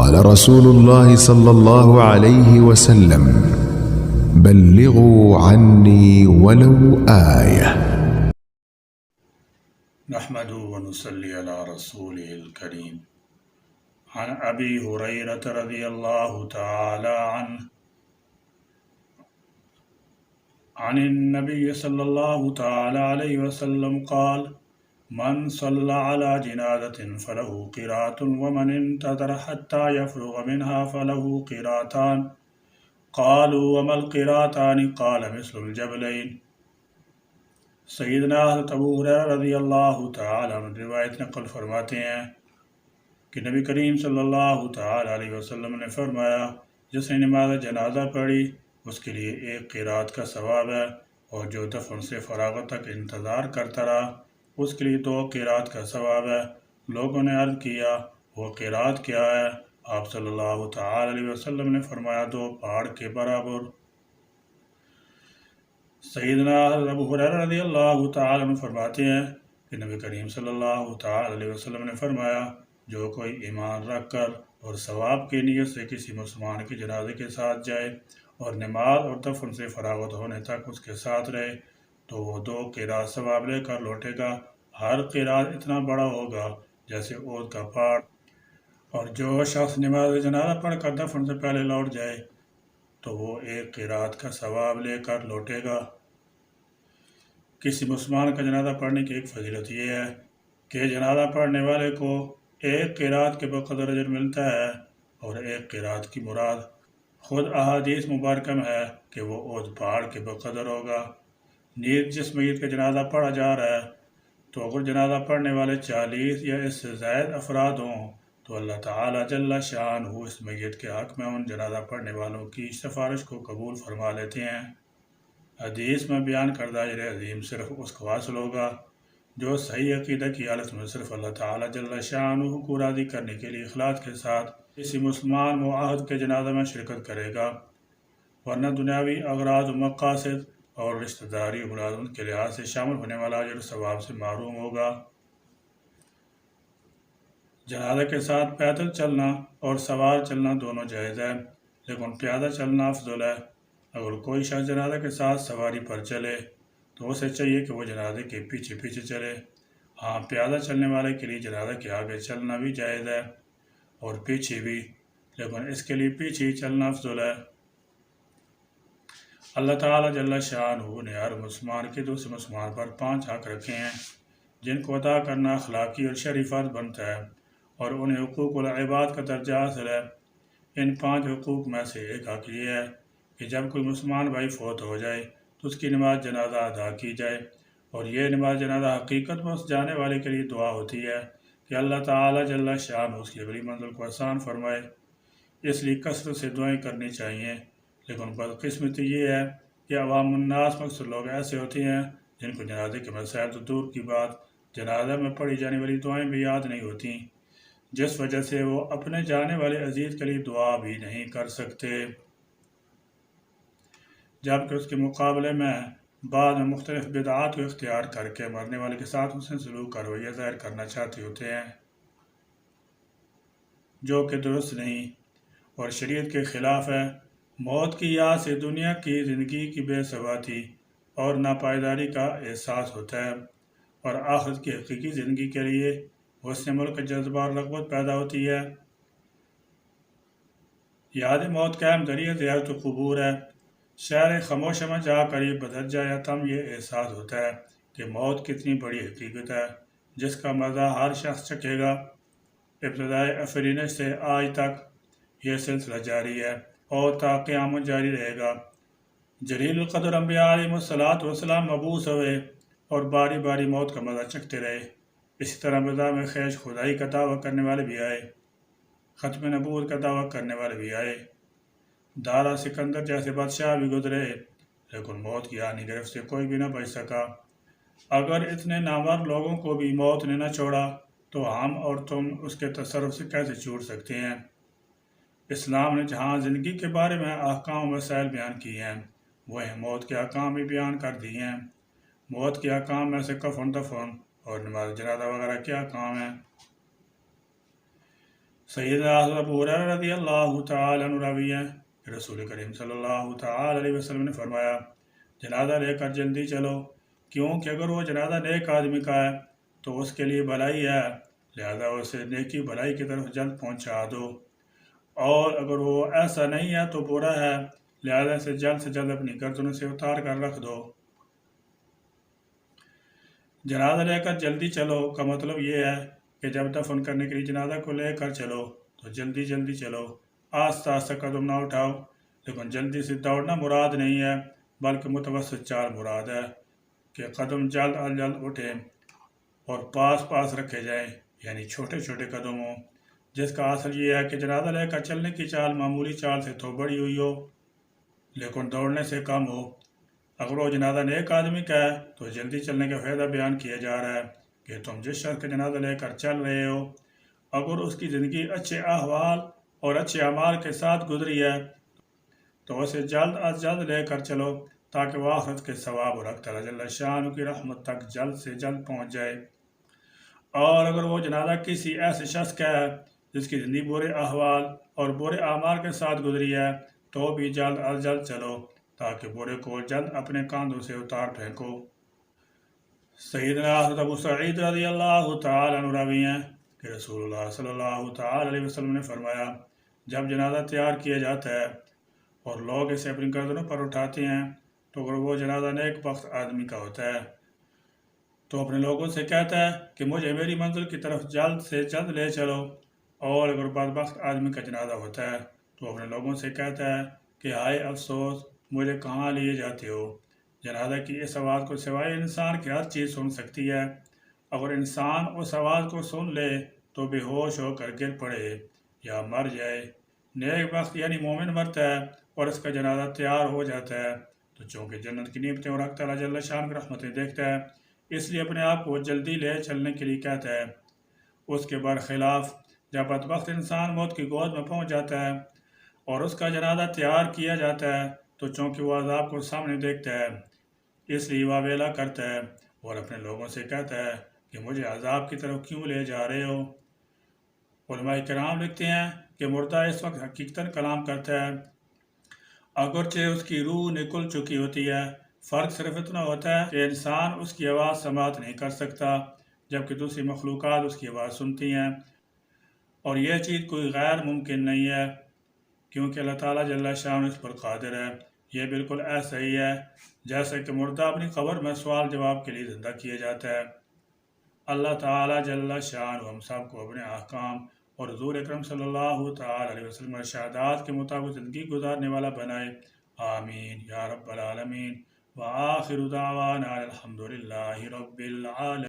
قال رسول الله صلى الله عليه وسلم: بلغوا عني ولو آية. نحمده ونصلي على رسوله الكريم. عن أبي هريرة رضي الله تعالى عنه عن النبي صلى الله تعالى عليه وسلم قال: من صلى على جنازة فله قراءة، ومن انتظر حتى يفرغ منها فله قراءتان. قالوا: وما القراءتان؟ قال: مثل الجبلين. سیدنا حضرت ابو ہریرہ رضی اللہ تعالی عنہ روایت نقل فرماتے ہیں کہ نبی کریم صلی اللہ تعالی علیہ وسلم نے فرمایا: جس نے نماز جنازہ پڑھی اس کے لیے ایک قرات کا ثواب ہے، اور جو دفن سے فراغت تک انتظار کرتا رہا اس کے لیے 2 قرات کا ثواب ہے۔ لوگوں نے عرض کیا: وہ قرات کیا ہے؟ آپ صلی اللہ تعالی علیہ وسلم نے فرمایا: 2 پہاڑ کے برابر۔ سیدنا ابو ہریرہ رضی اللہ تعالی عنہ فرماتے ہیں کہ نبی کریم صلی اللہ تعالی علیہ وسلم نے فرمایا: جو کوئی ایمان رکھ کر اور ثواب کی نیت سے کسی مسلمان کے جنازے کے ساتھ جائے اور نماز اور دفن سے فراغت ہونے تک اس کے ساتھ رہے تو وہ 2 قرات ثواب لے کر لوٹے گا۔ ہر قرات اتنا بڑا ہوگا جیسے احد کا پہاڑ، اور جو شخص نماز جنازہ پڑھ کر دفن سے پہلے لوٹ جائے تو وہ 1 قرات کا ثواب لے کر لوٹے گا۔ کسی مسلمان کا جنازہ پڑھنے کی ایک فضیلت یہ ہے کہ جنازہ پڑھنے والے کو 1 قرات کے بقدر اجر ملتا ہے، اور 1 قرات کی مراد خود احادیث مبارکہ میں ہے کہ وہ احد پہاڑ کے بقدر ہوگا۔ نیز جس میت کا جنازہ پڑھا جا رہا ہے تو اگر جنازہ پڑھنے والے 40 یا اس سے زائد افراد ہوں تو اللہ تعالی جل شانہ اس میت کے حق میں ان جنازہ پڑھنے والوں کی سفارش کو قبول فرما لیتے ہیں۔ حدیث میں بیان کردہ اجر عظیم صرف اس کو حاصل ہوگا جو صحیح عقیدہ کی حالت میں صرف اللہ تعالی جل شانہ کو راضی کرنے کے لیے اخلاص کے ساتھ کسی مسلمان معاہد کے جنازہ میں شرکت کرے گا، ورنہ دنیاوی اغراض و مقاصد اور رشتہ داری و ملازمت کے لحاظ سے شامل ہونے والا اجر و ثواب سے محروم ہوگا۔ جنازہ کے ساتھ پیدل چلنا اور سوار چلنا دونوں جائز ہے، لیکن پیادہ چلنا افضل ہے۔ اگر کوئی شخص جنازہ کے ساتھ سواری پر چلے تو اسے چاہیے کہ وہ جنازے کے پیچھے پیچھے چلے۔ ہاں، پیادہ چلنے والے کے لیے جنازہ کے آگے چلنا بھی جائز ہے اور پیچھے بھی، لیکن اس کے لیے پیچھے ہی چلنا افضل ہے۔ اللہ تعالی جل شانہ نے ہر مسلمان کے دوسرے مسلمان پر 5 حق رکھے ہیں جن کو ادا کرنا اخلاقی اور شرعی فرض بنتا ہے، اور انہیں حقوق العباد کا درجہ حاصل ہے۔ ان 5 حقوق میں سے ایک حق یہ ہے کہ جب کوئی مسلمان بھائی فوت ہو جائے تو اس کی نماز جنازہ ادا کی جائے، اور یہ نماز جنازہ حقیقت میں اس جانے والے کے لیے دعا ہوتی ہے کہ اللہ تعالی جل شانہ اس کی اگلی منزل کو آسان فرمائے۔ اس لیے کثرت سے دعائیں کرنی چاہیے، لیکن بدقسمتی یہ ہے کہ عوام الناس میں اکثر لوگ ایسے ہوتے ہیں جن کو جنازے کے مسائل تو دور کی بات جنازہ میں پڑھی جانے والی دعائیں بھی یاد نہیں ہوتی، جس وجہ سے وہ اپنے جانے والے عزیز کے لیے دعا بھی نہیں کر سکتے، جبکہ اس کے مقابلے میں بعد میں مختلف بدعات کو اختیار کر کے مرنے والے کے ساتھ حسن سلوک کا رویہ ظاہر کرنا چاہتے ہوتے ہیں، جو کہ درست نہیں اور شریعت کے خلاف ہے۔ موت کی یاد سے دنیا کی زندگی کی بے ثباتی اور ناپائیداری کا احساس ہوتا ہے، اور آخرت کی حقیقی زندگی کے لیے حسن ملک کا جذبہ اور رغبت پیدا ہوتی ہے۔ یاد موت کا اہم ذریعہ زیارت قبور ہے۔ شہر خاموش میں جا کر یہ بدرجہ یتم یہ احساس ہوتا ہے کہ موت کتنی بڑی حقیقت ہے جس کا مزہ ہر شخص چکھے گا۔ ابتدائے افرینش سے آج تک یہ سلسلہ جاری ہے اور تا قیامت جاری رہے گا۔ جلیل القدر انبیاء علیہ السلام مبعوث ہوئے اور باری باری موت کا مزہ چکھتے رہے۔ اسی طرح بدا میں خیش خدائی کا دعویٰ کرنے والے بھی آئے، ختم نبوت کا دعویٰ کرنے والے بھی آئے، دارا سکندر جیسے بادشاہ بھی گزرے، لیکن موت کی آنی گرفت سے کوئی بھی نہ بچ سکا۔ اگر اتنے نامور لوگوں کو بھی موت نے نہ چھوڑا تو ہم اور تم اس کے تصرف سے کیسے چھوٹ سکتے ہیں؟ اسلام نے جہاں زندگی کے بارے میں احکام و مسائل بیان کیے ہیں، وہیں موت کے احکام بھی بیان کر دیے ہیں۔ موت کے احکام میں سے کفن دفن اور نماز جنازہ وغیرہ کے احکام ہیں۔ سیدنا حضرت ابو ہریرہ رضی اللہ تعالیٰ عنہ راوی ہیں کہ رسول کریم صلی اللہ تعالیٰ علیہ وسلم نے فرمایا جنازہ لے کر جلدی چلو، کیونکہ اگر وہ جنازہ نیک آدمی کا ہے تو اس کے لیے بھلائی ہے، لہذا اسے نیکی بھلائی کی طرف جلد پہنچا دو، اور اگر وہ ایسا نہیں ہے تو برا ہے، لہذا اسے جلد سے جلد اپنی گردنوں سے اتار کر رکھ دو۔ جنازہ لے کر جلدی چلو کا مطلب یہ ہے کہ جب دفن کرنے کے لیے جنازہ کو لے کر چلو تو جلدی جلدی چلو، آہستہ آہستہ قدم نہ اٹھاؤ، لیکن جلدی سے دوڑنا مراد نہیں ہے بلکہ متوسط چال مراد ہے کہ قدم جلد از جلد اٹھیں اور پاس پاس رکھے جائیں، یعنی چھوٹے چھوٹے قدم ہوں، جس کا اصل یہ ہے کہ جنازہ لے کر چلنے کی چال معمولی چال سے تو بڑی ہوئی ہو لیکن دوڑنے سے کم ہو۔ اگر وہ جنازہ نیک آدمی کا ہے تو جلدی چلنے کا فائدہ بیان کیا جا رہا ہے کہ تم جس شخص کا جنازہ لے کر چل رہے ہو اگر اس کی زندگی اچھے احوال اور اچھے اعمال کے ساتھ گزری ہے تو اسے جلد از جلد لے کر چلو تاکہ وہ آخرت کے ثواب اور حق تعالیٰ جل شانہ کی رحمت تک جلد سے جلد پہنچ جائے۔ اور اگر وہ جنازہ کسی ایسے شخص کا ہے جس کی زندگی برے احوال اور برے اعمال کے ساتھ گزری ہے تو بھی جلد از جلد چلو تاکہ برے کو جلد اپنے کاندھوں سے اتار پھینکو۔ سیدنا حضرت ابو سعید رضی اللہ تعالیٰ عنہ راوی ہیں کہ رسول اللہ صلی اللہ تعالیٰ علیہ وسلم نے فرمایا جب جنازہ تیار کیا جاتا ہے اور لوگ اسے اپنی گردنوں پر اٹھاتے ہیں تو اگر وہ جنازہ نیک بخت آدمی کا ہوتا ہے تو اپنے لوگوں سے کہتا ہے کہ مجھے میری منزل کی طرف جلد سے جلد لے چلو، اور اگر بدبخت آدمی کا جنازہ ہوتا ہے تو اپنے لوگوں سے کہتا ہے کہ ہائے افسوس مجھے کہاں لیے جاتے ہو۔ جنازہ کی اس آواز کو سوائے انسان کی ہر چیز سن سکتی ہے، اگر انسان اس آواز کو سن لے تو بے ہوش ہو کر گر پڑے یا مر جائے۔ نیک بخت یعنی مومن مرتا ہے اور اس کا جنازہ تیار ہو جاتا ہے تو چونکہ جنت کی نعمتیں اور حق تعالیٰ جل شانہ کی رحمتیں دیکھتا ہے اس لیے اپنے آپ کو جلدی لے چلنے کے لیے کہتا ہے۔ اس کے برخلاف جب بدبخت انسان موت کی گود میں پہنچ جاتا ہے اور اس کا جنازہ تیار کیا جاتا ہے تو چونکہ وہ عذاب کو سامنے دیکھتا ہے اس لیے وہ ویلا کرتا ہے اور اپنے لوگوں سے کہتا ہے کہ مجھے عذاب کی طرف کیوں لے جا رہے ہو۔ علماء کرام لکھتے ہیں کہ مردہ اس وقت حقیقتاً کلام کرتا ہے، اگرچہ اس کی روح نکل چکی ہوتی ہے، فرق صرف اتنا ہوتا ہے کہ انسان اس کی آواز سماعت نہیں کر سکتا جبکہ دوسری مخلوقات اس کی آواز سنتی ہیں، اور یہ چیز کوئی غیر ممکن نہیں ہے کیونکہ اللہ تعالیٰ جل شانہ اس پر قادر ہے۔ یہ بالکل ایسا ہی ہے جیسے کہ مردہ اپنی قبر میں سوال جواب کے لیے زندہ کیا جاتا ہے۔ اللہ تعالیٰ جل شانہ ہم سب کو اپنے احکام اور حضور اکرم صلی اللہ تعالیٰ علیہ وسلم ارشادات کے مطابق زندگی گزارنے والا بنائے، آمین یا رب العالمین۔ وآخر دعوانا الحمدللہ رب العالمین۔